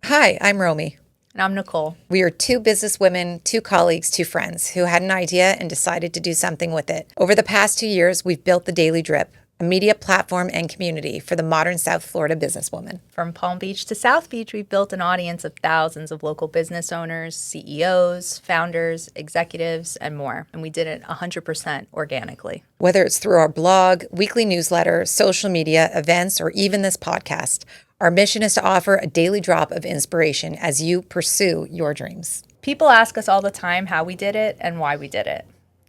Hi, I'm Romi. And I'm Nicole. We are two businesswomen, two colleagues, two friends who had an idea and decided to do something with it. Over the past 2 years, we've built the Daily Drip, a media platform and community for the modern South Florida businesswoman. From Palm Beach to South Beach, we've built an audience of thousands of local business owners, CEOs, founders, executives, and more. And we did it 100% organically. Whether it's through our blog, weekly newsletter, social media, events, or even this podcast, our mission is to offer a daily drop of inspiration as you pursue your dreams. People ask us all the time how we did it and why we did it.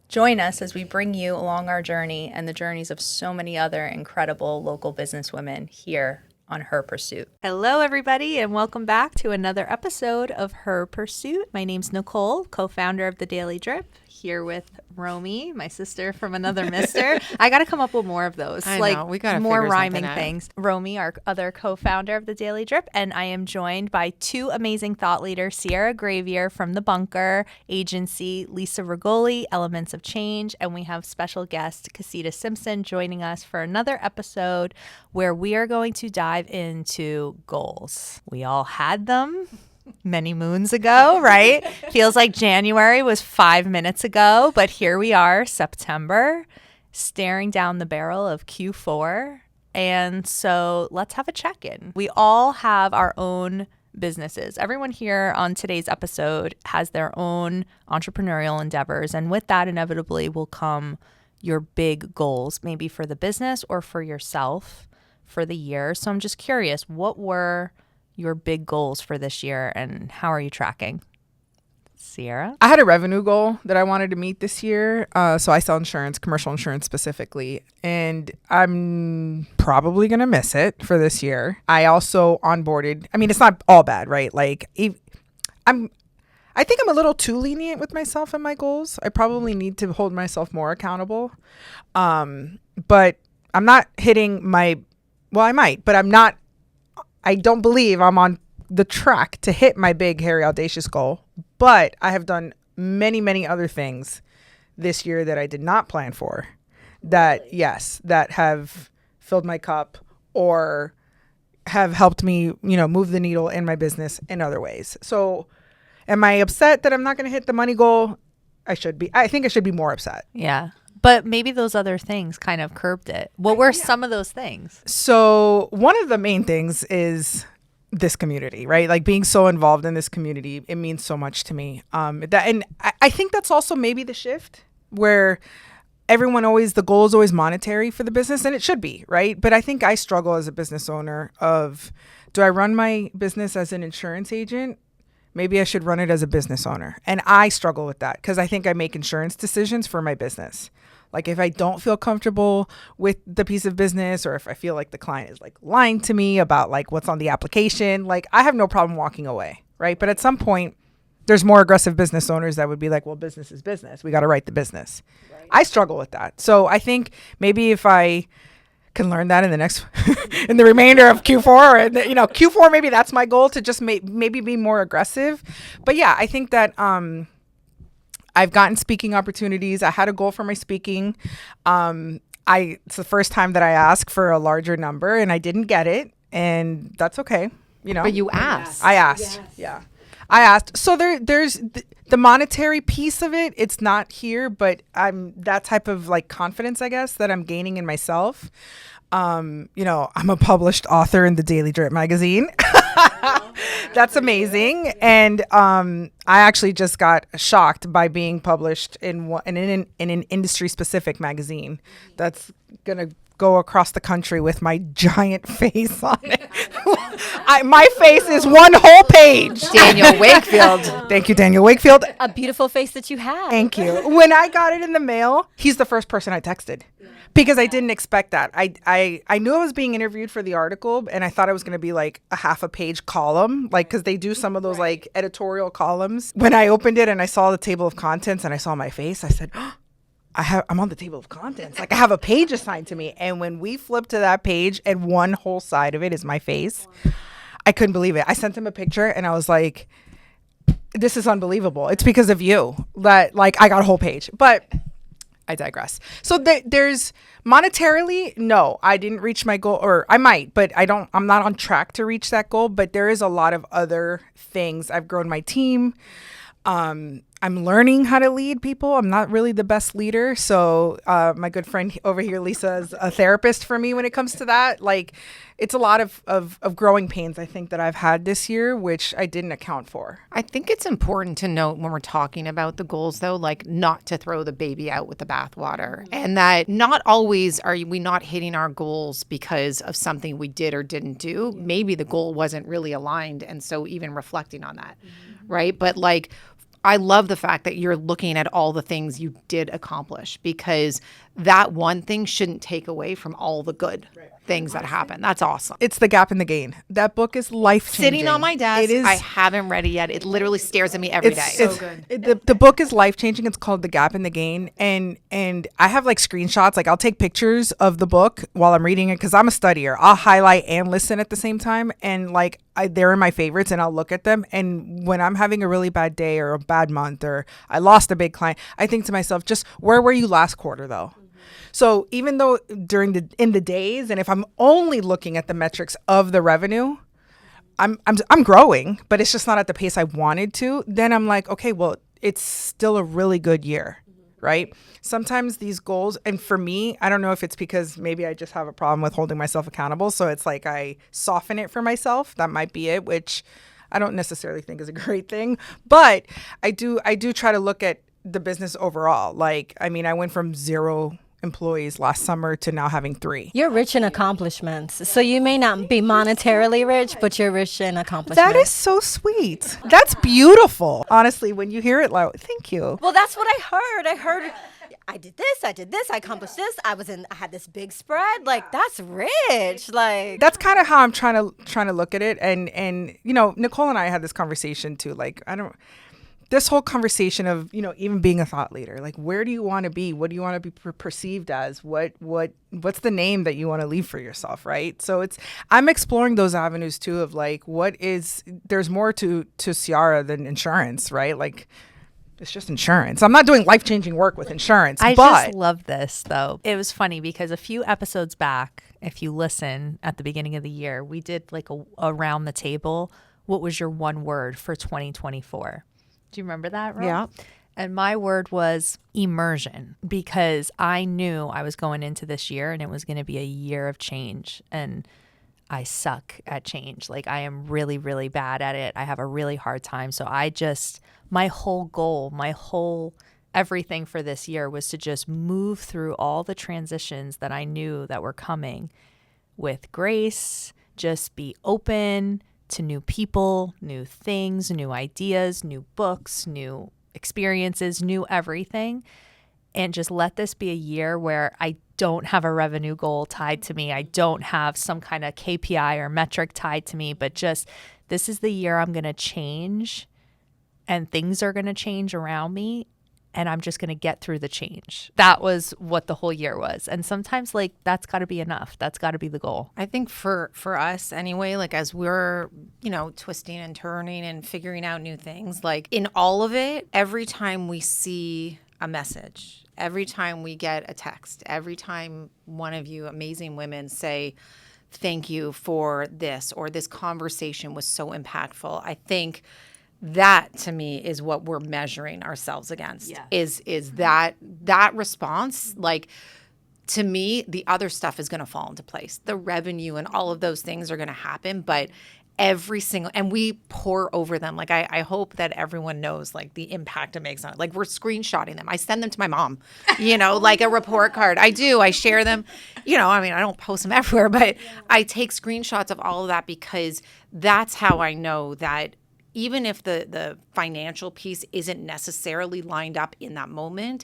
Join us as we bring you along our journey and the journeys of so many other incredible local businesswomen here on Her Pursuit. Hello, everybody, and welcome back to another episode of Her Pursuit. My name's Nicole, co-founder of the Daily Drip, here with Romi, my sister from another mister. I got to come up with more of those. I know. We got to more rhyming things. Romi, our other co-founder of the Daily Drip, and I am joined by two amazing thought leaders, Sierra Gravier from The Bunker Agency, Lisa Rigoli, Elements of Change, and we have special guest Casita Simpson joining us for another episode where we are going to dive into goals. We all had them many moons ago, right? Feels like January was 5 minutes ago, but here we are, September, staring down the barrel of Q4. And so let's have a check-in. We all have our own businesses. Everyone here on today's episode has their own entrepreneurial endeavors. And with that, inevitably will come your big goals, maybe for the business or for yourself for the year. So I'm just curious, what were your big goals for this year and how are you tracking? Sierra? I had a revenue goal that I wanted to meet this year. So I sell insurance, commercial insurance specifically, and I'm probably going to miss it for this year. I also onboarded. I mean, it's not all bad, right? Like I think I'm a little too lenient with myself and my goals. I probably need to hold myself more accountable. But I'm not hitting well, I might, but I don't believe I'm on the track to hit my big, hairy, audacious goal. But I have done many, many other things this year that I did not plan for that have filled my cup or have helped me, move the needle in my business in other ways. So am I upset that I'm not going to hit the money goal? I should be. I think I should be more upset. Yeah. But maybe those other things kind of curbed it. What were some of those things? So one of the main things is this community, right? Like being so involved in this community, it means so much to me. And I think that's also maybe the shift where the goal is always monetary for the business, and it should be, right? But I think I struggle as a business owner do I run my business as an insurance agent? Maybe I should run it as a business owner. And I struggle with that because I think I make insurance decisions for my business. Like if I don't feel comfortable with the piece of business, or if I feel like the client is like lying to me about like what's on the application, like I have no problem walking away, right? But at some point, there's more aggressive business owners that would be like, well, business is business. We got to write the business. Right. I struggle with that. So I think maybe if I can learn that in in the remainder of Q4, Q4, maybe that's my goal, to just maybe be more aggressive. But yeah, I think that I've gotten speaking opportunities. I had a goal for my speaking. It's the first time that I asked for a larger number and I didn't get it, and that's okay. But you asked. I asked. Yes. Yeah. I asked. So there's the monetary piece of it. It's not here, but I'm that type of like confidence, I guess, that I'm gaining in myself. I'm a published author in the Daily Drip magazine. That's amazing. And I actually just got shocked by being published in an industry specific magazine that's going to go across the country with my giant face on it. My face is one whole page. Daniel Wakefield. Thank you, Daniel Wakefield. A beautiful face that you have. Thank you. When I got it in the mail, he's the first person I texted. Because I didn't expect that. I knew I was being interviewed for the article, and I thought it was going to be like a half a page column, like because they do some of those like editorial columns. When I opened it and I saw the table of contents and I saw my face, I said, oh, I'm on the table of contents. Like I have a page assigned to me. And when we flipped to that page and one whole side of it is my face, I couldn't believe it. I sent him a picture and I was like, this is unbelievable. It's because of you that like I got a whole page. But I digress. So there's monetarily, no, I didn't reach my goal, or I might, but I'm not on track to reach that goal. But there is a lot of other things. I've grown my team. I'm learning how to lead people. I'm not really the best leader. So my good friend over here, Lisa, is a therapist for me when it comes to that. Like, it's a lot of growing pains, I think, that I've had this year, which I didn't account for. I think it's important to note when we're talking about the goals, though, like not to throw the baby out with the bathwater, and that not always are we not hitting our goals because of something we did or didn't do. Maybe the goal wasn't really aligned. And so even reflecting on that, right? But like, I love the fact that you're looking at all the things you did accomplish, because that one thing shouldn't take away from all the good things that happen. That's awesome. It's The Gap in the Gain. That book is life-changing. Sitting on my desk. It is, I haven't read it yet. It literally stares at me every day. so good. The book is life-changing. It's called The Gap in the Gain. And I have like screenshots. Like, I'll take pictures of the book while I'm reading it, because I'm a studier. I'll highlight and listen at the same time. And like, they're in my favorites, and I'll look at them. And when I'm having a really bad day or a bad month, or I lost a big client, I think to myself, just where were you last quarter though? So even though in the days, and if I'm only looking at the metrics of the revenue, I'm growing, but it's just not at the pace I wanted to, then I'm like, okay, well, it's still a really good year, right? Sometimes these goals, and for me, I don't know if it's because maybe I just have a problem with holding myself accountable. So it's like I soften it for myself. That might be it, which I don't necessarily think is a great thing. But I do try to look at the business overall. Like, I mean, I went from 0 employees last summer to now having 3. You're rich in accomplishments. So you may not be monetarily rich, but you're rich in accomplishments. That is so sweet. That's beautiful. Honestly, when you hear it loud, thank you. Well, that's what I heard. I did this, I accomplished this. I had this big spread. Like, that's rich. Like, That's kind of how I'm trying to look at it. And you know, Nicole and I had this conversation too. Like, this whole conversation of, you know, even being a thought leader, like, where do you want to be? What do you want to be perceived as? What's the name that you want to leave for yourself, right? So I'm exploring those avenues too of like, there's more to Ciara than insurance, right? Like, it's just insurance. I'm not doing life-changing work with insurance. I but just love this, though. It was funny because a few episodes back, if you listen at the beginning of the year, we did like a around the table. What was your one word for 2024? Do you remember that, Ro? Yeah. And my word was immersion, because I knew I was going into this year and it was going to be a year of change. And I suck at change. Like, I am really, really bad at it. I have a really hard time. So my whole goal, everything for this year was to just move through all the transitions that I knew that were coming with grace, just be open to new people, new things, new ideas, new books, new experiences, new everything. And just let this be a year where I don't have a revenue goal tied to me. I don't have some kind of KPI or metric tied to me, but just this is the year I'm going to change, and things are going to change around me, and I'm just going to get through the change. That was what the whole year was. And sometimes, like, that's got to be enough. That's got to be the goal. I think for us anyway, like, as we're, you know, twisting and turning and figuring out new things, like, in all of it, every time we see a message, every time we get a text, every time one of you amazing women say, thank you for this, or this conversation was so impactful, I think that to me is what we're measuring ourselves against. Is that response. Like, to me, the other stuff is going to fall into place. The revenue and all of those things are going to happen, but every single, and we pour over them. Like, I hope that everyone knows, like, the impact it makes on it. Like, we're screenshotting them. I send them to my mom, you know, like a report card. I share them, you know, I mean, I don't post them everywhere, but I take screenshots of all of that, because that's how I know that even if the financial piece isn't necessarily lined up in that moment,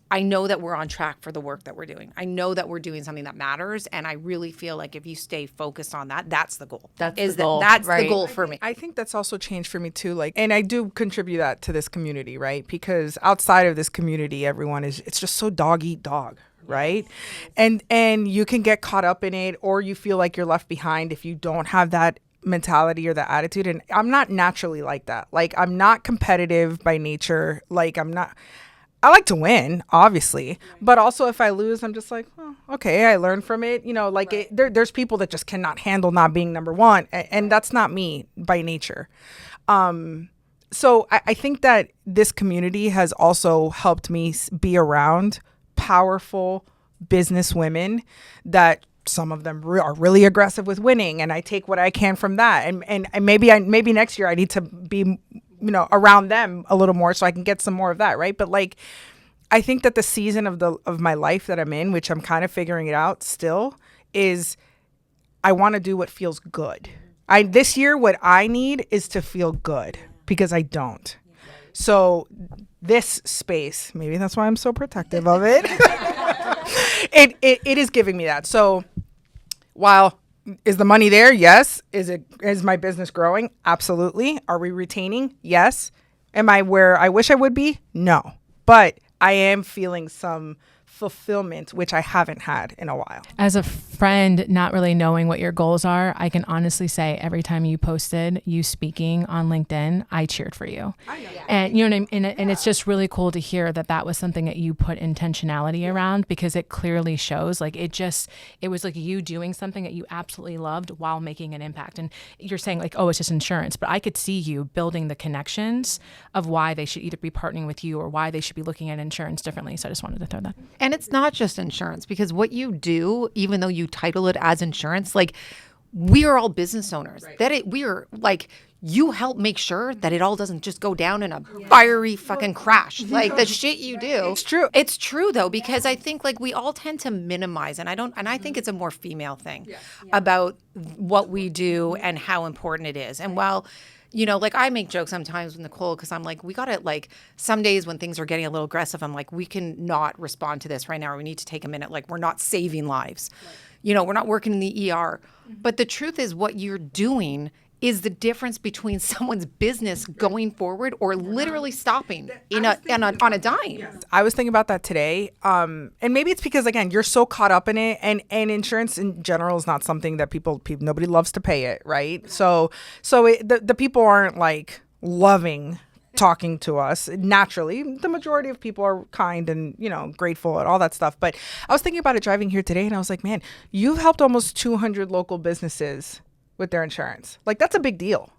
I know that we're on track for the work that we're doing. I know that we're doing something that matters. And I really feel like if you stay focused on that, that's the goal. That's the goal for me. I think that's also changed for me too. Like, and I do contribute that to this community, right? Because outside of this community, it's just so dog eat dog. Right. And you can get caught up in it, or you feel like you're left behind if you don't have that mentality or the attitude. And I'm not naturally like that. Like, I'm not competitive by nature. Like, I like to win, obviously, but also if I lose, I'm just like, oh, okay, I learned from it. Like there's people that just cannot handle not being number one, and that's not me by nature. So I think that this community has also helped me be around powerful business women that some of them are really aggressive with winning, and I take what I can from that. And maybe next year I need to be around them a little more so I can get some more of that, right? But like, I think that the season of my life that I'm in, which I'm kind of figuring it out still, is I want to do what feels good. This year, what I need is to feel good because I don't. So this space, maybe that's why I'm so protective of it. It is giving me that. So while is the money there? Yes. Is my business growing? Absolutely. Are we retaining? Yes. Am I where I wish I would be? No. But I am feeling some fulfillment, which I haven't had in a while. As a friend, not really knowing what your goals are, I can honestly say every time you posted you speaking on LinkedIn, I cheered for you. I know. And you know what I mean? And it's just really cool to hear that was something that you put intentionality around, because it clearly shows like it was like you doing something that you absolutely loved while making an impact. And you're saying like, oh, it's just insurance, but I could see you building the connections of why they should either be partnering with you or why they should be looking at insurance differently. So I just wanted to throw that. And it's not just insurance, because what you do, even though you title it as insurance, like we are all business owners. Right. We are like, you help make sure that it all doesn't just go down in a fiery fucking crash. Like the shit you do. It's true. It's true though, because I think like we all tend to minimize, and I think it's a more female thing about what we do and how important it is. And while like I make jokes sometimes with Nicole, because I'm like, we got to like, some days when things are getting a little aggressive, I'm like, we can not respond to this right now. Or we need to take a minute. Like, we're not saving lives. Right. We're not working in the ER. Mm-hmm. But the truth is what you're doing is the difference between someone's business going forward or literally stopping on a dime. Yes. I was thinking about that today. And maybe it's because, again, you're so caught up in it. And insurance in general is not something that people nobody loves to pay it, right? So the people aren't like loving talking to us. Naturally, the majority of people are kind and, grateful and all that stuff. But I was thinking about it driving here today, and I was like, man, you've helped almost 200 local businesses with their insurance. Like, that's a big deal,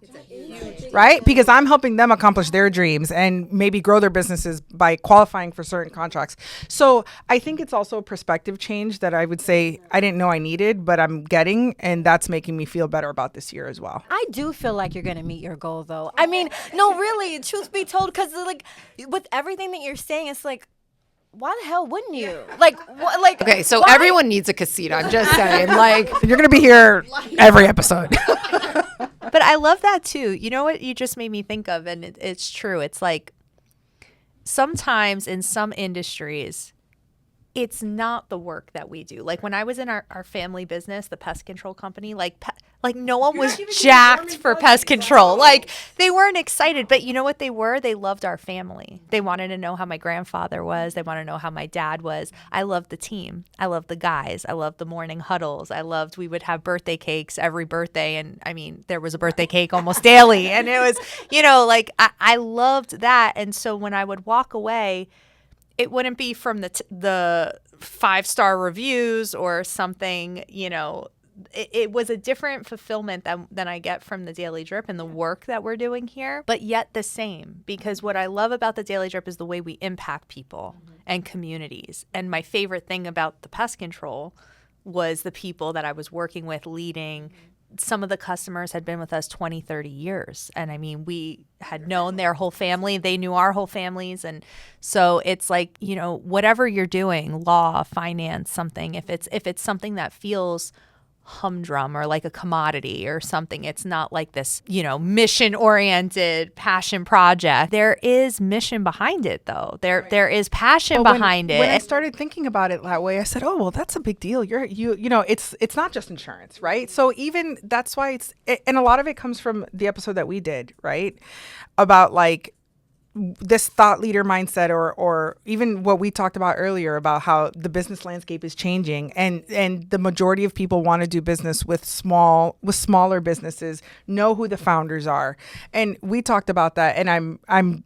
right? Because I'm helping them accomplish their dreams and maybe grow their businesses by qualifying for certain contracts. So I think it's also a perspective change that I would say I didn't know I needed, but I'm getting, and that's making me feel better about this year as well. I do feel like you're going to meet your goal, though. I mean, no, really, truth be told, because like with everything that you're saying, it's like, why the hell wouldn't you? Okay, so why? Everyone needs a casita. I'm just saying, like, you're gonna be here every episode. But I love that too. You know what you just made me think of, and it's true. It's like sometimes in some industries, it's not the work that we do. Like when I was in our family business, the pest control company, like no one was jacked for pest control. Like they weren't excited, but you know what they were? They loved our family. They wanted to know how my grandfather was. They wanted to know how my dad was. I loved the team. I loved the guys. I loved the morning huddles. We would have birthday cakes every birthday. And I mean, there was a birthday cake almost daily. And it was, I loved that. And so when I would walk away, it wouldn't be from the 5-star reviews or something, it was a different fulfillment than I get from the Daily Drip and the work that we're doing here, but yet the same, because what I love about the Daily Drip is the way we impact people and communities. And my favorite thing about the pest control was the people that I was working with, leading. Some of the customers had been with us 20, 30 years. And I mean, we had known their whole family. They knew our whole families. And so it's like, whatever you're doing, law, finance, something, if it's something that feels humdrum or like a commodity or something, it's not like this, mission oriented passion project. There is mission behind it though. There is passion behind it. When I started thinking about it that way, I said, oh, well, that's a big deal. It's not just insurance, right? So even that's why and a lot of it comes from the episode that we did, right? About like this thought leader mindset or even what we talked about earlier about how the business landscape is changing and the majority of people want to do business with smaller businesses, know who the founders are. And we talked about that, and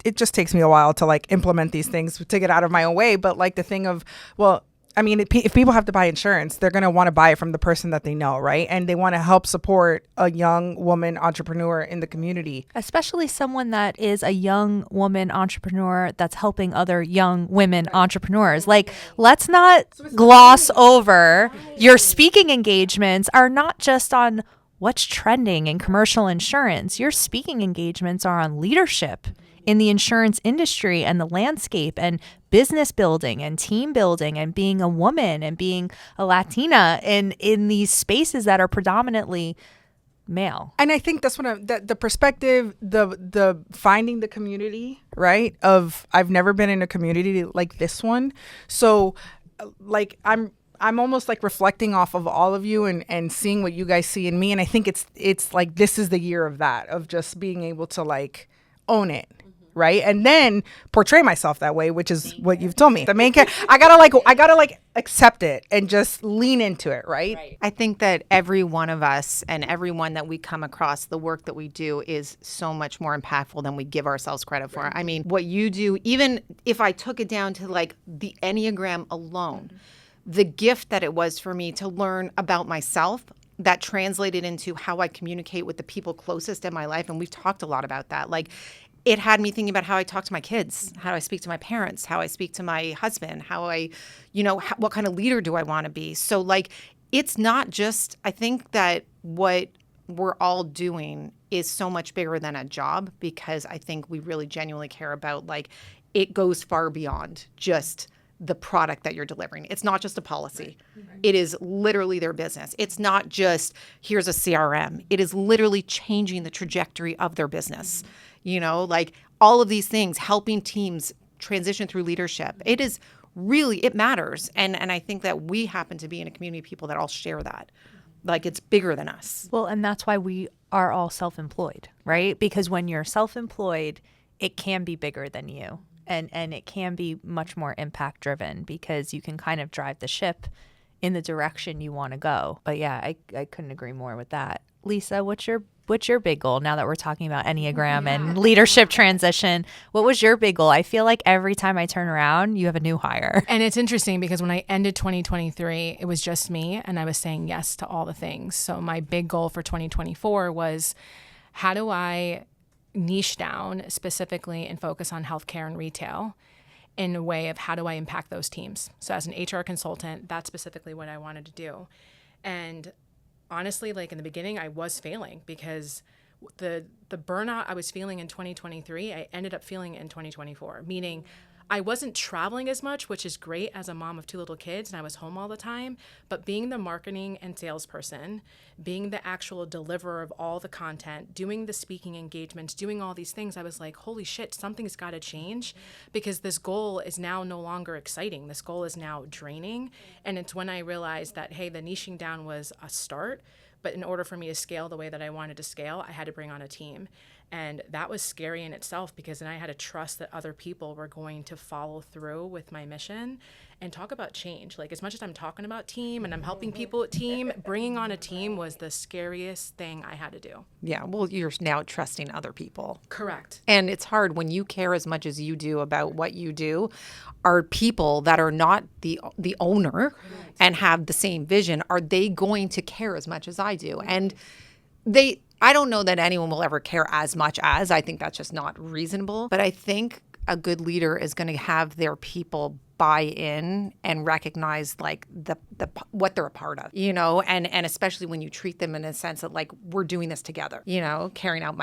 it just takes me a while to like implement these things to get out of my own way. But like the thing of, well, I mean, if people have to buy insurance, they're going to want to buy it from the person that they know, right? And they want to help support a young woman entrepreneur in the community. Especially someone that is a young woman entrepreneur that's helping other young women entrepreneurs. Like, let's not gloss over your speaking engagements are not just on what's trending in commercial insurance. Your speaking engagements are on leadership in the insurance industry and the landscape and business building and team building and being a woman and being a Latina in these spaces that are predominantly male. And I think that's what the perspective, the finding the community, right? Of I've never been in a community like this one. So like I'm almost like reflecting off of all of you and seeing what you guys see in me. And I think it's like this is the year of that, of just being able to like own it. Right. And then portray myself that way, which is what you've told me. The main character, I gotta like accept it and just lean into it. Right. I think that every one of us and everyone that we come across, the work that we do is so much more impactful than we give ourselves credit for. I mean, what you do, even if I took it down to like the Enneagram alone, the gift that it was for me to learn about myself, that translated into how I communicate with the people closest in my life. And we've talked a lot about that. Like, it had me thinking about how I talk to my kids, how I speak to my parents, how I speak to my husband, how I, what kind of leader do I want to be? So like, it's not just, I think that what we're all doing is so much bigger than a job, because I think we really genuinely care about, like, it goes far beyond just the product that you're delivering. It's not just a policy. Right. It is literally their business. It's not just here's a CRM. It is literally changing the trajectory of their business. Like all of these things, helping teams transition through leadership. It is really, it matters. And I think that we happen to be in a community of people that all share that. Like, it's bigger than us. Well, and that's why we are all self-employed, right? Because when you're self-employed, it can be bigger than you. And it can be much more impact driven because you can kind of drive the ship in the direction you want to go. But yeah, I couldn't agree more with that. Lisa, what's your big goal now that we're talking about Enneagram and leadership transition? What was your big goal? I feel like every time I turn around, you have a new hire. And it's interesting because when I ended 2023, it was just me and I was saying yes to all the things. So my big goal for 2024 was, how do I niche down specifically and focus on healthcare and retail in a way of how do I impact those teams? So as an HR consultant, that's specifically what I wanted to do. And honestly, like in the beginning, I was failing because the burnout I was feeling in 2023, I ended up feeling in 2024, meaning I wasn't traveling as much, which is great as a mom of 2 little kids, and I was home all the time, but being the marketing and salesperson, being the actual deliverer of all the content, doing the speaking engagements, doing all these things, I was like, holy shit, something's got to change, because this goal is now no longer exciting. This goal is now draining, and it's when I realized that, hey, the niching down was a start, but in order for me to scale the way that I wanted to scale, I had to bring on a team. And that was scary in itself, because then I had to trust that other people were going to follow through with my mission and talk about change. Like, as much as I'm talking about team and I'm helping people with team, bringing on a team was the scariest thing I had to do. Yeah, well, you're now trusting other people. Correct. And it's hard when you care as much as you do about what you do. Are people that are not the owner and have the same vision, are they going to care as much as I do? And I don't know that anyone will ever care as much as. I think that's just not reasonable. But I think a good leader is going to have their people buy in and recognize like the what they're a part of, and especially when you treat them in a sense that like, we're doing this together, carrying out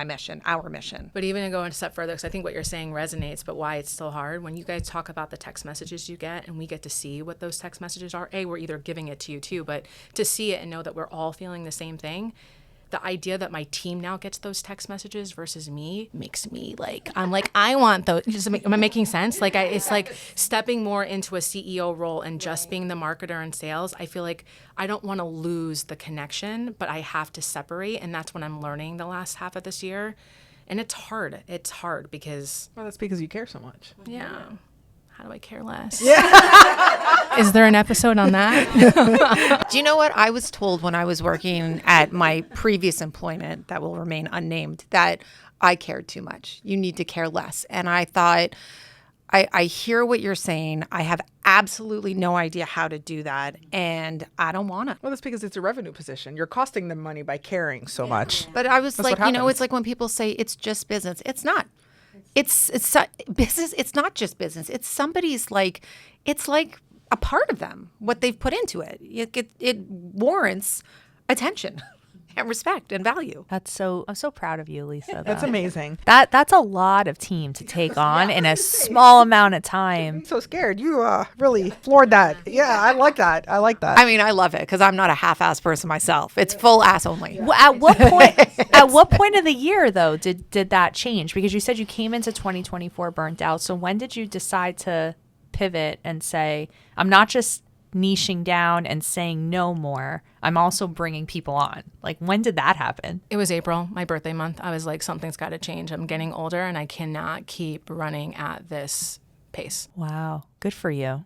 our mission. But even to go a step further, because I think what you're saying resonates, but why it's still hard, when you guys talk about the text messages you get and we get to see what those text messages are, we're either giving it to you too, but to see it and know that we're all feeling the same thing. The idea that my team now gets those text messages versus me makes me like, I'm like, I want those. Am I making sense? Like, it's like stepping more into a CEO role and just being the marketer and sales. I feel like I don't want to lose the connection, but I have to separate. And that's what I'm learning the last half of this year. And it's hard. It's hard because. Well, that's because you care so much. Yeah. how do I care less? Yeah. Is there an episode on that? Do you know what I was told when I was working at my previous employment that will remain unnamed, that I cared too much. You need to care less. And I thought, I hear what you're saying. I have absolutely no idea how to do that. And I don't want to. Well, that's because it's a revenue position. You're costing them money by caring so much. But I was That's like, what happens. it's like when people say it's just business. It's not. It's business. It's not just business. It's somebody's it's like a part of them, what they've put into it. It warrants attention and respect and value. I'm so proud of you, Lisa. That's though. amazing. That's a lot of team to take on in a small amount of time. I'm so scared. You really floored that. Yeah, I like that. I like that. I mean, I love it because I'm not a half-ass person myself. It's full ass only. At what point? At what point of the year though did that change? Because you said you came into 2024 burnt out. So when did you decide to pivot and say, I'm not just niching down and saying no more, I'm also bringing people on? Like, when did that happen? It was April, my birthday month. I was like, something's got to change. I'm getting older and I cannot keep running at this pace. Wow. Good for you.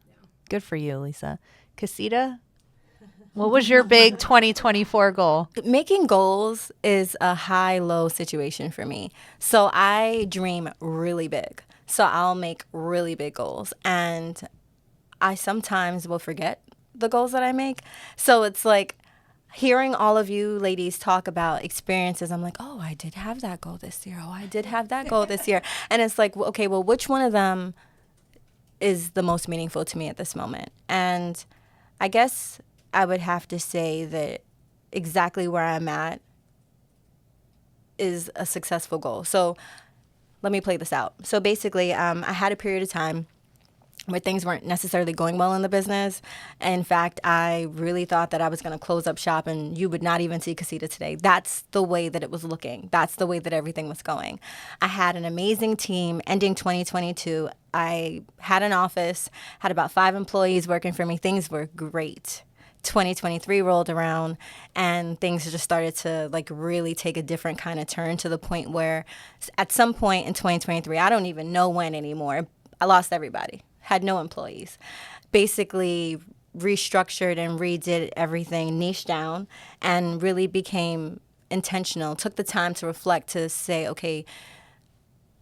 Good for you, Lisa. Casita, what was your big 2024 goal? Making goals is a high-low situation for me. So I dream really big. So I'll make really big goals. And I sometimes will forget the goals that I make. So it's like hearing all of you ladies talk about experiences. I'm like, oh, I did have that goal this year. Oh, I did have that goal this year. And it's like, okay, well, which one of them is the most meaningful to me at this moment? And I guess I would have to say that exactly where I'm at is a successful goal. So let me play this out. So basically, I had a period of time where things weren't necessarily going well in the business. In fact, I really thought that I was going to close up shop and you would not even see Casita today. That's the way that it was looking. That's the way that everything was going. I had an amazing team ending 2022. I had an office, had about 5 employees working for me. Things were great. 2023 rolled around and things just started to really take a different kind of turn, to the point where at some point in 2023, I don't even know when anymore, I lost everybody. Had no employees, basically restructured and redid everything, niched down, and really became intentional. Took the time to reflect, to say, okay,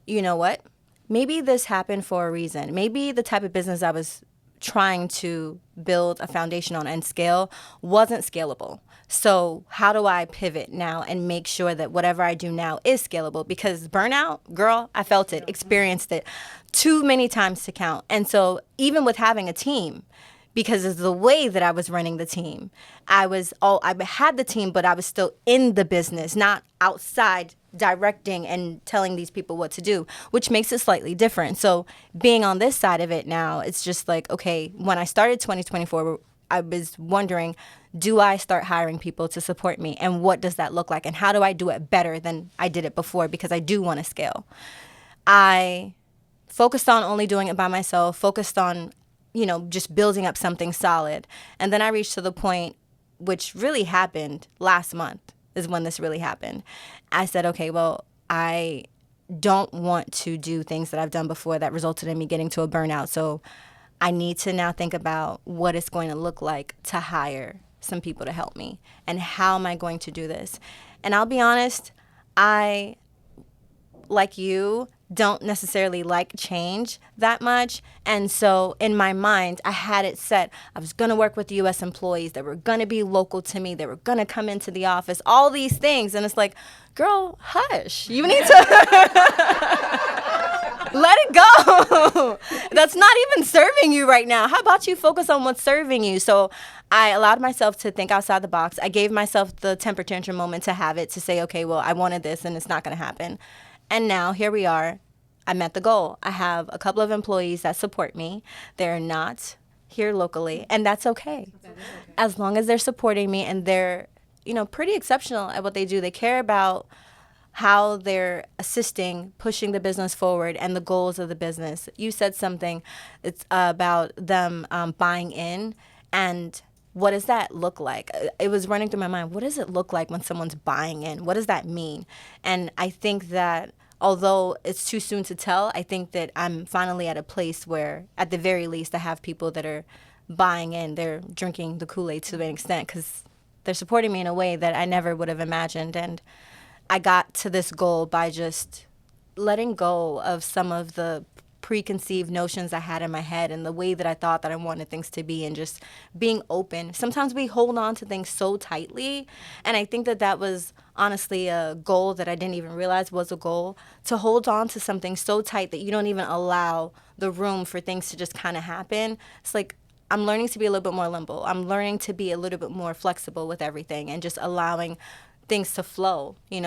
you know what? Maybe this happened for a reason. Maybe the type of business I was trying to build a foundation on and scale wasn't scalable. So how do I pivot now and make sure that whatever I do now is scalable? Because burnout, girl, I felt it, experienced it too many times to count. And so even with having a team, because of the way that I was running the team, I had the team, but I was still in the business, not outside directing and telling these people what to do, which makes it slightly different. So being on this side of it now, it's just like, okay, when I started 2024, I was wondering, do I start hiring people to support me? And what does that look like? And how do I do it better than I did it before? Because I do want to scale. I focused on only doing it by myself, focused on, just building up something solid. And then I reached to the point, which really happened last month, is when this really happened. I said, okay, well, I don't want to do things that I've done before that resulted in me getting to a burnout. So I need to now think about what it's going to look like to hire some people to help me. And how am I going to do this? And I'll be honest, I, like you, don't necessarily like change that much. And so in my mind, I had it set. I was going to work with U.S. employees that were going to be local to me. They were going to come into the office, all these things. And it's like, girl, hush. You need to let it go. That's not even serving you right now. How about you focus on what's serving you? So I allowed myself to think outside the box. I gave myself the temper tantrum moment to have it, to say, okay, well, I wanted this and it's not going to happen. And now here we are. I met the goal. I have a couple of employees that support me. They're not here locally, and that's okay. As long as they're supporting me and they're, pretty exceptional at what they do. They care about how they're assisting, pushing the business forward and the goals of the business. You said something. It's about them buying in, and what does that look like? It was running through my mind. What does it look like when someone's buying in? What does that mean? And I think that although it's too soon to tell, I think that I'm finally at a place where, at the very least, I have people that are buying in. They're drinking the Kool-Aid to an extent because they're supporting me in a way that I never would have imagined. And I got to this goal by just letting go of some of the preconceived notions I had in my head and the way that I thought that I wanted things to be, and just being open. Sometimes we hold on to things so tightly, and I think that that was honestly a goal that I didn't even realize was a goal, to hold on to something so tight that you don't even allow the room for things to just kind of happen. It's like I'm learning to be a little bit more limber. I'm learning to be a little bit more flexible with everything and just allowing things to flow. You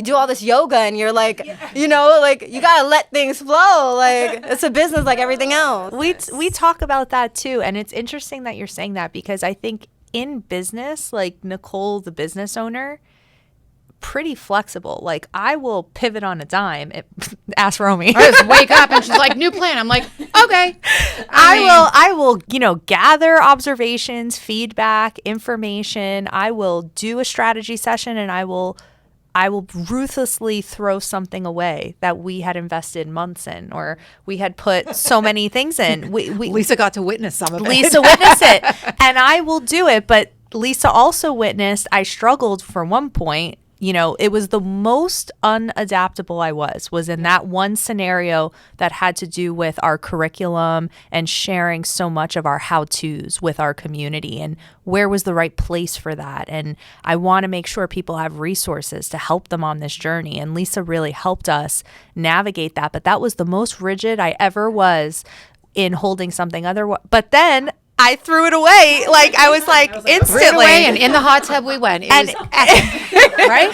do all this yoga and you're like, you gotta let things flow. Like, it's a business like everything else. We talk about that too, and it's interesting that you're saying that, because I think in business, like Nicole, the business owner, pretty flexible. Like, I will pivot on a dime. Ask Romi. I just wake up and she's like, new plan. I'm like, okay. I will, gather observations, feedback, information. I will do a strategy session, and I will ruthlessly throw something away that we had invested months in, or we had put so many things in. Lisa got to witness some of it. Lisa witnessed it, and I will do it. But Lisa also witnessed I struggled for one point. It was the most unadaptable I was in that one scenario that had to do with our curriculum and sharing so much of our how-tos with our community, and where was the right place for that. And I want to make sure people have resources to help them on this journey. And Lisa really helped us navigate that. But that was the most rigid I ever was in holding something other. But then I threw it away. Like, I was like instantly. Threw it away, and in the hot tub we went. It was right?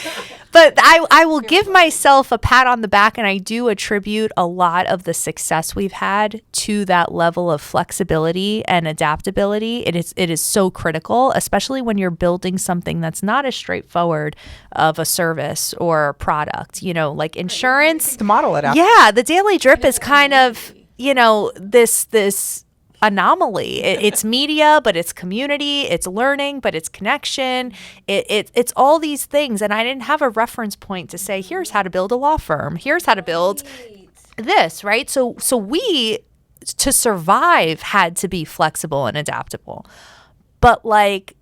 But I will give myself a pat on the back, and I do attribute a lot of the success we've had to that level of flexibility and adaptability. It is so critical, especially when you're building something that's not as straightforward of a service or a product, like insurance. To model it out. Yeah, the Daily Drip is kind of, this anomaly. It's media, but it's community. It's learning, but it's connection. It's all these things. And I didn't have a reference point to say, here's how to build a law firm. Here's how to build this, right? So we, to survive, had to be flexible and adaptable. But like,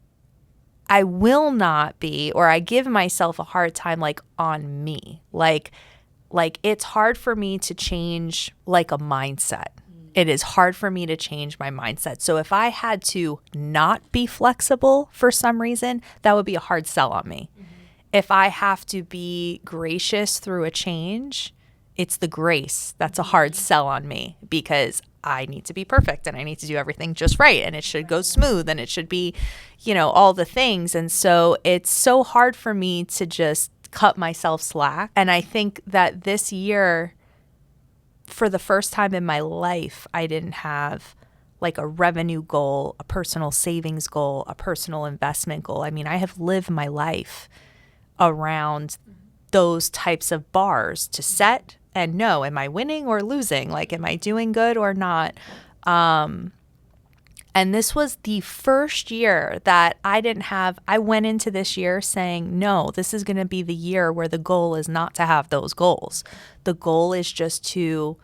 I will not be, or I give myself a hard time, like, on me. Like it's hard for me to change like a mindset. It is hard for me to change my mindset. So if I had to not be flexible for some reason, that would be a hard sell on me. Mm-hmm. If I have to be gracious through a change, it's the grace that's a hard sell on me, because I need to be perfect and I need to do everything just right, and it should go smooth, and it should be, all the things. And so it's so hard for me to just cut myself slack. And I think that this year, for the first time in my life, I didn't have like a revenue goal, a personal savings goal, a personal investment goal. I mean, I have lived my life around those types of bars to set and know, am I winning or losing? Like, am I doing good or not? And this was the first year that I went into this year saying, no, this is going to be the year where the goal is not to have those goals. The goal is just to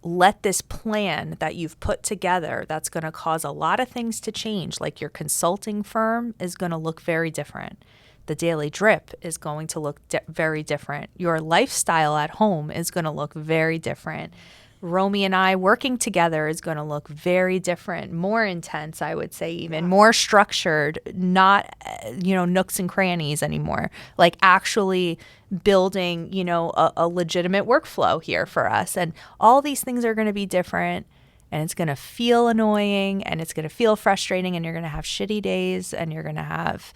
let this plan that you've put together that's going to cause a lot of things to change. Like, your consulting firm is going to look very different. The Daily Drip is going to look very different. Your lifestyle at home is going to look very different. Romi and I working together is going to look very different, more intense, I would say, even more structured, not, nooks and crannies anymore, like actually building, a legitimate workflow here for us. And all these things are going to be different, and it's going to feel annoying, and it's going to feel frustrating, and you're going to have shitty days, and you're going to have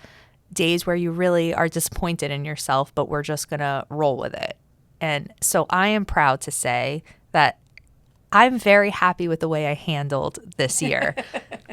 days where you really are disappointed in yourself, but we're just going to roll with it. And so I am proud to say that I'm very happy with the way I handled this year.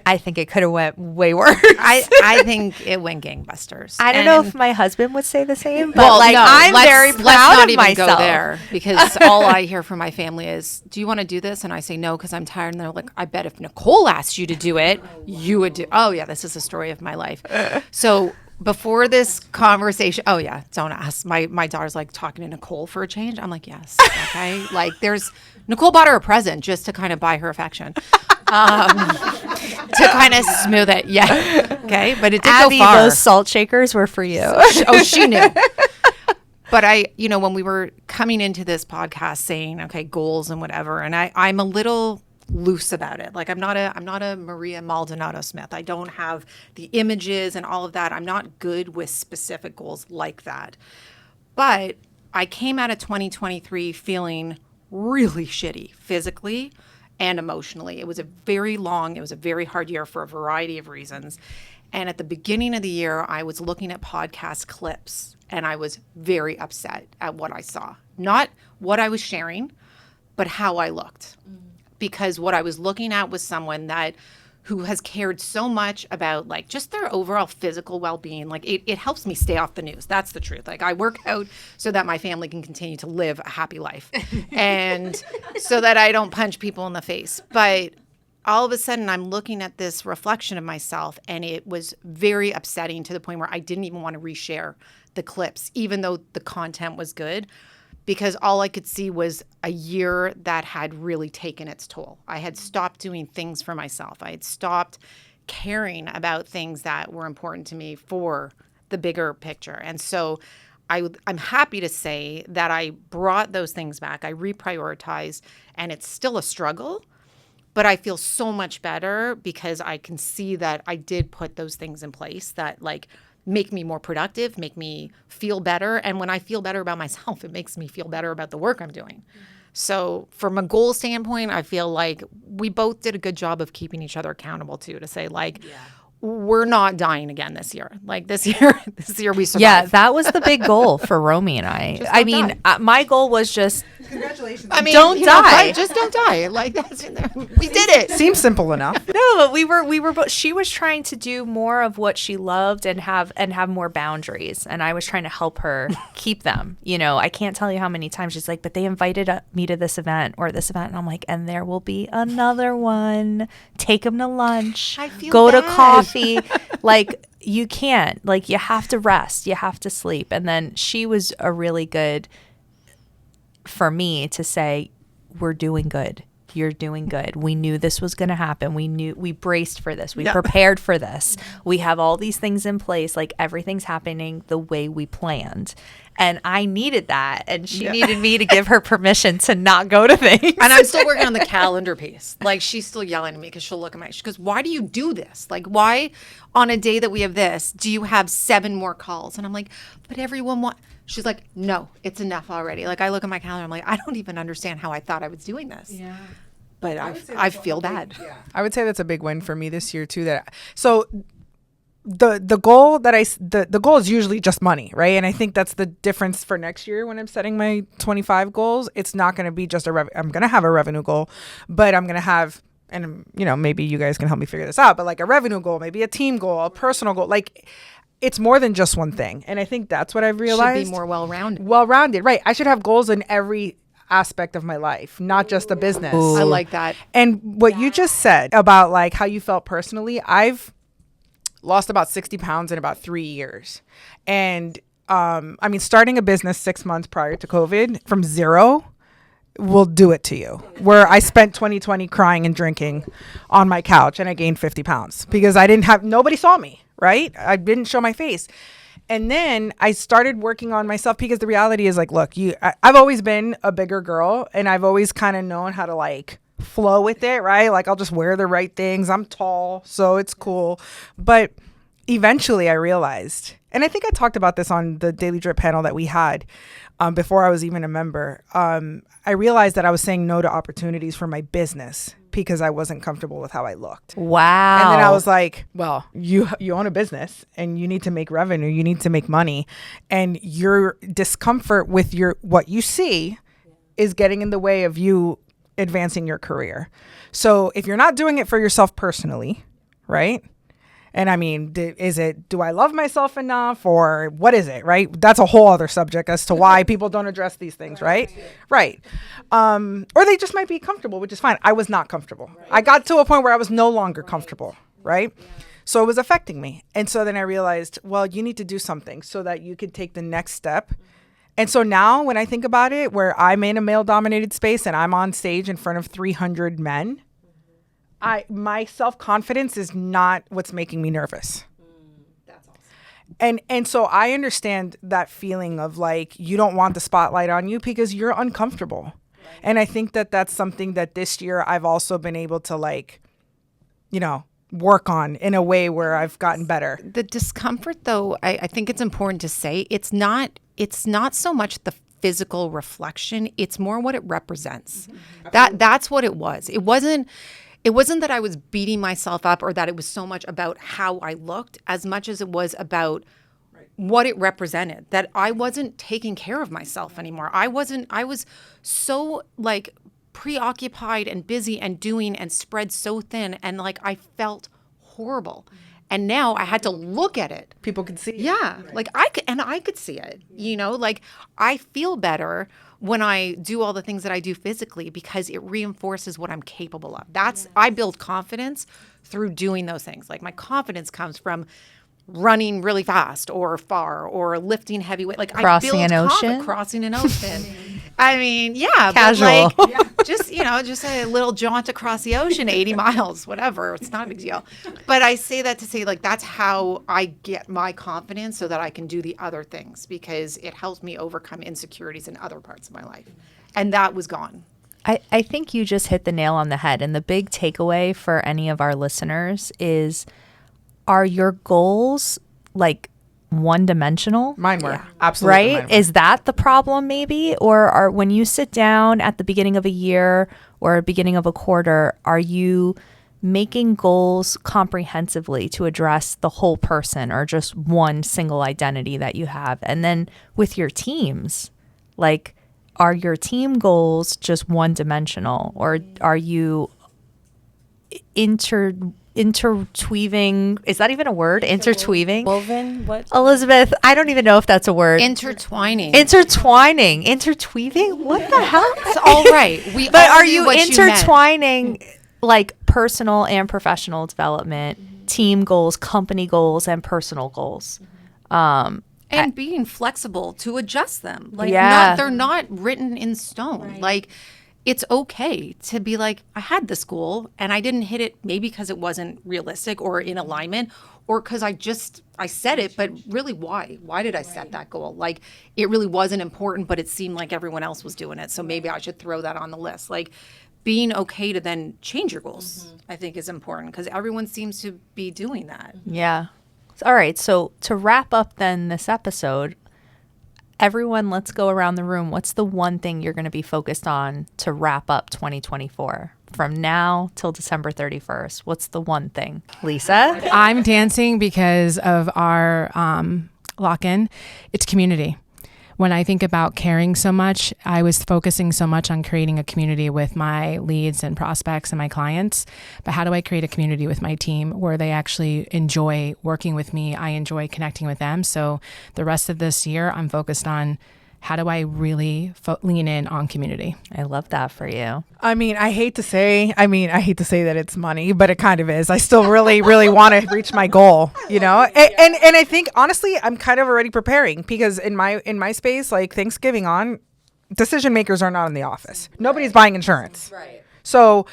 I think it could have went way worse. I think it went gangbusters. I don't know if my husband would say the same, but I'm very proud of myself. Let's not even go there, because all I hear from my family is, do you want to do this? And I say no, because I'm tired. And they're like, I bet if Nicole asked you to do it, you would do. Oh yeah, this is the story of my life. So before this conversation, oh yeah, don't ask. My daughter's like talking to Nicole for a change. I'm like, yes, okay. Like Nicole bought her a present just to kind of buy her affection, to kind of smooth it. Yeah, okay. But it did Abby, go far. those salt shakers were for you. Oh, she knew. But when we were coming into this podcast saying, okay, goals and whatever, and I'm a little loose about it. Like I'm not a Maria Maldonado Smith. I don't have the images and all of that. I'm not good with specific goals like that. But I came out of 2023 feeling really shitty physically and emotionally. It was a very hard year for a variety of reasons. And at the beginning of the year, I was looking at podcast clips and I was very upset at what I saw. Not what I was sharing, but how I looked. Because what I was looking at was someone who has cared so much about like just their overall physical well-being. Like it helps me stay off the news. That's the truth. Like I work out so that my family can continue to live a happy life and so that I don't punch people in the face. But all of a sudden I'm looking at this reflection of myself and it was very upsetting to the point where I didn't even want to reshare the clips, even though the content was good, because all I could see was a year that had really taken its toll. I had stopped doing things for myself. I had stopped caring about things that were important to me for the bigger picture. And so I'm happy to say that I brought those things back. I reprioritized, and it's still a struggle, but I feel so much better because I can see that I did put those things in place that like make me more productive, make me feel better. And when I feel better about myself, it makes me feel better about the work I'm doing. So from a goal standpoint, I feel like we both did a good job of keeping each other accountable too, to say like, we're not dying again this year. Like this year we survived. Yeah, that was the big goal for Romy and I. I mean, my goal was just Congratulations. I mean, don't die. Just don't die. Like that's we did it. Seems simple enough. no, but we were both, she was trying to do more of what she loved and have more boundaries, and I was trying to help her keep them. You know, I can't tell you how many times she's like, but they invited me to this event or this event, and I'm like, and there will be another one. Take them to lunch. I feel go to bad. coffee. Like you can't. Like you have to rest. You have to sleep. And then she was a really good for me to say, we're doing good. You're doing good. We knew this was going to happen. We braced for this. We prepared for this. We have all these things in place. Like everything's happening the way we planned. And I needed that. And she needed me to give her permission to not go to things. And I'm still working on the calendar piece. Like she's still yelling at me because she'll look at she goes, why do you do this? Like why on a day that we have this, do you have 7 more calls? And I'm like, but everyone she's like, no, it's enough already. Like I look at my calendar, I'm like, I don't even understand how I thought I was doing this. Yeah. But I feel bad. Yeah. I would say that's a big win for me this year too. So the goal the goal is usually just money, right? And I think that's the difference for next year when I'm setting my 25 goals. It's not going to be just I'm going to have a revenue goal, but I'm going to have, and maybe you guys can help me figure this out, but like a revenue goal, maybe a team goal, a personal goal, like it's more than just one thing. And I think that's what I've realized. Should be more well-rounded. Well-rounded, right? I should have goals in every aspect of my life, not just the business. I like that. And what you just said about like how you felt personally, I've lost about 60 pounds in about 3 years. And I mean, starting a business 6 months prior to COVID from zero will do it to you. Where I spent 2020 crying and drinking on my couch and I gained 50 pounds because nobody saw me, right? I didn't show my face. And then I started working on myself because the reality is like, look, I've always been a bigger girl and I've always kind of known how to like flow with it, right? Like I'll just wear the right things. I'm tall, so it's cool. But eventually I realized, and I think I talked about this on the Daily Drip panel that we had before I was even a member. I realized that I was saying no to opportunities for my business because I wasn't comfortable with how I looked. Wow. And then I was like, well, you own a business and you need to make revenue. You need to make money. And your discomfort with what you see is getting in the way of you advancing your career. So if you're not doing it for yourself personally, right? And I mean, do I love myself enough or what is it, right? That's a whole other subject as to why people don't address these things, right? Right. Or they just might be comfortable, which is fine. I was not comfortable. I got to a point where I was no longer comfortable, right? So it was affecting me. And so then I realized, well, you need to do something so that you can take the next step. And so now when I think about it, where I'm in a male dominated space and I'm on stage in front of 300 men, my self-confidence is not what's making me nervous. That's awesome. And so I understand that feeling of like, you don't want the spotlight on you because you're uncomfortable. Right. And I think that that's something that this year I've also been able to like, work on in a way where I've gotten better. The discomfort, though, I think it's important to say, it's not so much the physical reflection, it's more what it represents. That's what it was. It wasn't that I was beating myself up or that it was so much about how I looked as much as it was about what it represented, that I wasn't taking care of myself anymore. I was so like preoccupied and busy and doing and spread so thin, and like I felt horrible. And now I had to look at it. People could see it. Yeah. Right. Like I could see it, like I feel better when I do all the things that I do physically because it reinforces what I'm capable of. I build confidence through doing those things. Like my confidence comes from running really fast or far or lifting heavy weight. Like crossing an ocean. I mean, yeah, casual. But like, just a little jaunt across the ocean, 80 miles, whatever. It's not a big deal. But I say that to say like that's how I get my confidence so that I can do the other things because it helps me overcome insecurities in other parts of my life. And that was gone. I think you just hit the nail on the head. And the big takeaway for any of our listeners is, are your goals like one-dimensional? Mine were. Absolutely. Right? Mine were. Is that the problem maybe? Or when you sit down at the beginning of a year or beginning of a quarter, are you making goals comprehensively to address the whole person or just one single identity that you have? And then with your teams, like, are your team goals just one-dimensional, or are you interweaving? Is that even a word? Interweaving? Woven? What? Elizabeth, I don't even know if that's a word. Intertwining. Interweaving? What the hell? It's all right. But are you intertwining like personal and professional development, team goals, company goals, and personal goals? And being flexible to adjust them. Like they're not written in stone. Right. Like it's okay to be like, I had this goal and I didn't hit it maybe because it wasn't realistic or in alignment or because I said it, but really why? Why did I set that goal? Like it really wasn't important, but it seemed like everyone else was doing it. So maybe I should throw that on the list. Like being okay to then change your goals, I think is important because everyone seems to be doing that. Yeah. All right. So to wrap up then this episode, everyone, let's go around the room. What's the one thing you're going to be focused on to wrap up 2024 from now till December 31st? What's the one thing? Lisa? I'm dancing because of our lock-in. It's community. When I think about caring so much, I was focusing so much on creating a community with my leads and prospects and my clients. But how do I create a community with my team where they actually enjoy working with me? I enjoy connecting with them. So the rest of this year, I'm focused on how do I really lean in on community? I love that for you. I hate to say that it's money, but it kind of is. I still really, really want to reach my goal, And I think honestly, I'm kind of already preparing because in my space, like Thanksgiving on, decision makers are not in the office. Nobody's buying insurance. Right. So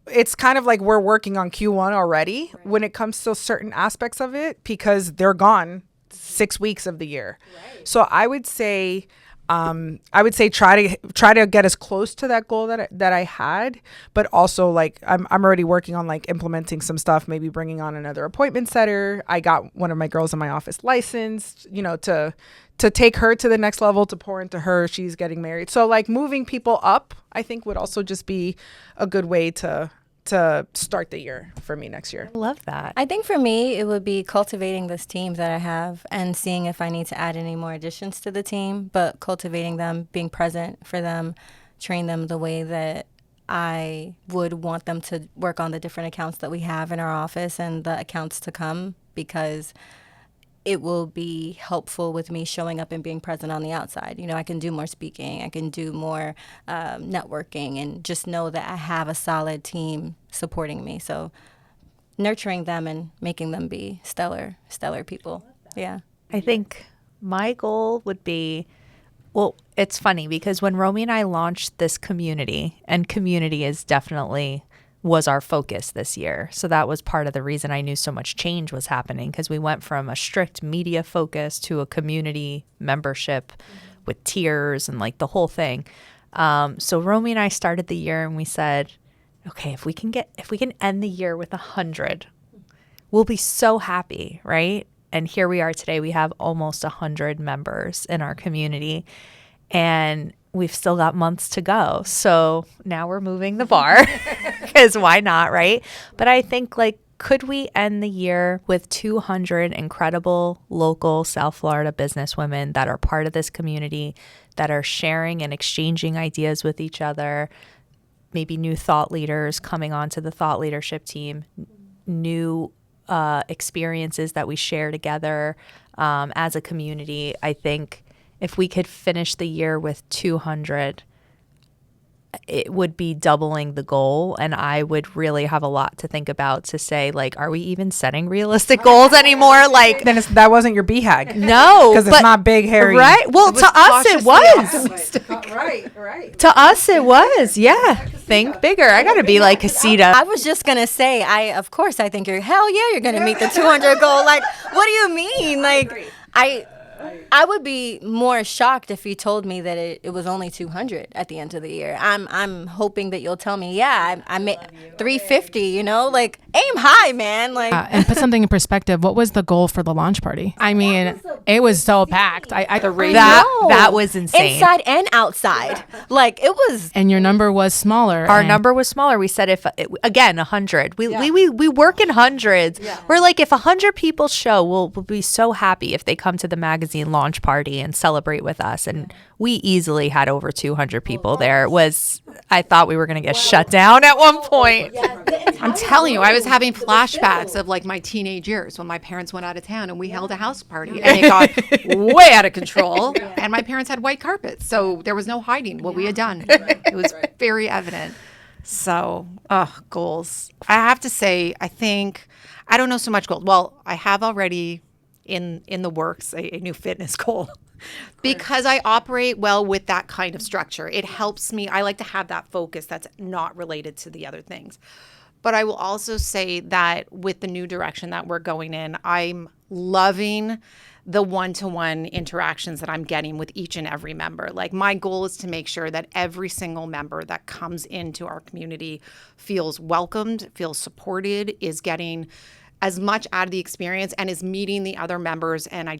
it's kind of like we're working on Q1 already when it comes to certain aspects of it because they're gone 6 weeks of the year. Right. So I would say try to get as close to that goal that I had, but also like I'm already working on like implementing some stuff, maybe bringing on another appointment setter. I got one of my girls in my office licensed, to take her to the next level, to pour into her. She's getting married. So like moving people up, I think would also just be a good way to start the year for me next year. I love that. I think for me, it would be cultivating this team that I have and seeing if I need to add any more additions to the team, but cultivating them, being present for them, train them the way that I would want them to work on the different accounts that we have in our office and the accounts to come, because it will be helpful with me showing up and being present on the outside. I can do more speaking. I can do more networking and just know that I have a solid team supporting me. So nurturing them and making them be stellar people. Yeah. I think my goal would be, well, it's funny because when Romy and I launched this community, and community is definitely was our focus this year. So that was part of the reason I knew so much change was happening, because we went from a strict media focus to a community membership with tiers and like the whole thing. So Romy and I started the year and we said, okay, if we can end the year with 100, we'll be so happy, right? And here we are today. We have almost 100 members in our community, and we've still got months to go. So now we're moving the bar, because why not, right? But I think, like, could we end the year with 200 incredible local South Florida businesswomen that are part of this community, that are sharing and exchanging ideas with each other, maybe new thought leaders coming onto the thought leadership team, new experiences that we share together as a community. I think if we could finish the year with 200, it would be doubling the goal, and I would really have a lot to think about to say, like, are we even setting realistic goals anymore? Like, Then that wasn't your BHAG. no, Because it's but- not big, hairy. right? Well, to us it was. Right. To us it was. Yeah. Think bigger. I got to be like Casita. I was just gonna say, of course I think hell yeah, you're gonna meet the 200 goal. Like, what do you mean? Like, I would be more shocked if you told me that it was only 200 at the end of the year. I'm hoping that you'll tell me, yeah, I made 350. You know, like, aim high, man. Like, And put something in perspective. What was the goal for the launch party? I mean, it was so packed. That was insane. inside and outside. Like, it was. And your number was smaller. Our and- number was smaller. We said again 100. We work in hundreds. We're like, if 100 people show, we'll be so happy if they come to the magazine launch party and celebrate with us. And we easily had over 200 people there. I thought we were going to get shut down at one point. I'm telling you, I was having flashbacks of like my teenage years when my parents went out of town and we held a house party and it got way out of control. And my parents had white carpets, so there was no hiding what we had done. It was very evident. So, goals. I have to say, I don't know so much goals. Well, I have already in the works a new fitness goal. Because I operate well with that kind of structure. It helps me. I like to have that focus that's not related to the other things. But I will also say that with the new direction that we're going in, I'm loving the one-to-one interactions that I'm getting with each and every member. Like, my goal is to make sure that every single member that comes into our community feels welcomed, feels supported, is getting as much out of the experience, and is meeting the other members. And I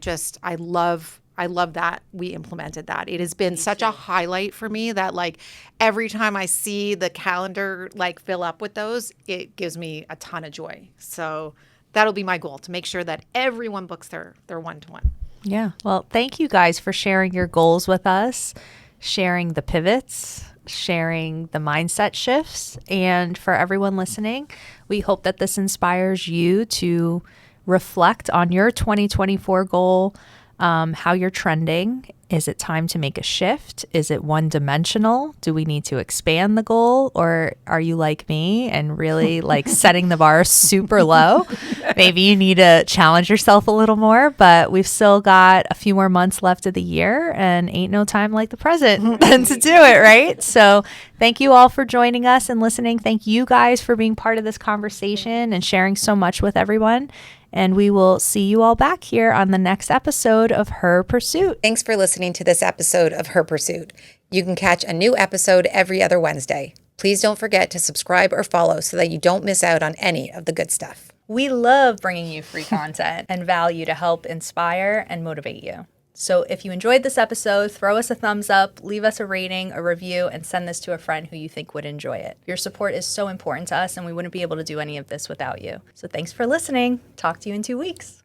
love that we implemented that. It has been such a highlight for me that, like, every time I see the calendar like fill up with those, it gives me a ton of joy. So that'll be my goal, to make sure that everyone books their one-to-one. Yeah. Well, thank you guys for sharing your goals with us, sharing the pivots, sharing the mindset shifts. And for everyone listening, we hope that this inspires you to reflect on your 2024 goal, how you're trending. Is it time to make a shift? Is it one-dimensional? Do we need to expand the goal? Or are you like me and really like setting the bar super low? Maybe you need to challenge yourself a little more, but we've still got a few more months left of the year, and ain't no time like the present than to do it, right? So thank you all for joining us and listening. Thank you guys for being part of this conversation and sharing so much with everyone. And we will see you all back here on the next episode of Her Pursuit. Thanks for listening to this episode of Her Pursuit. You can catch a new episode every other Wednesday. Please don't forget to subscribe or follow so that you don't miss out on any of the good stuff. We love bringing you free content and value to help inspire and motivate you. So if you enjoyed this episode, throw us a thumbs up, leave us a rating, a review, and send this to a friend who you think would enjoy it. Your support is so important to us, and we wouldn't be able to do any of this without you. So thanks for listening. Talk to you in 2 weeks.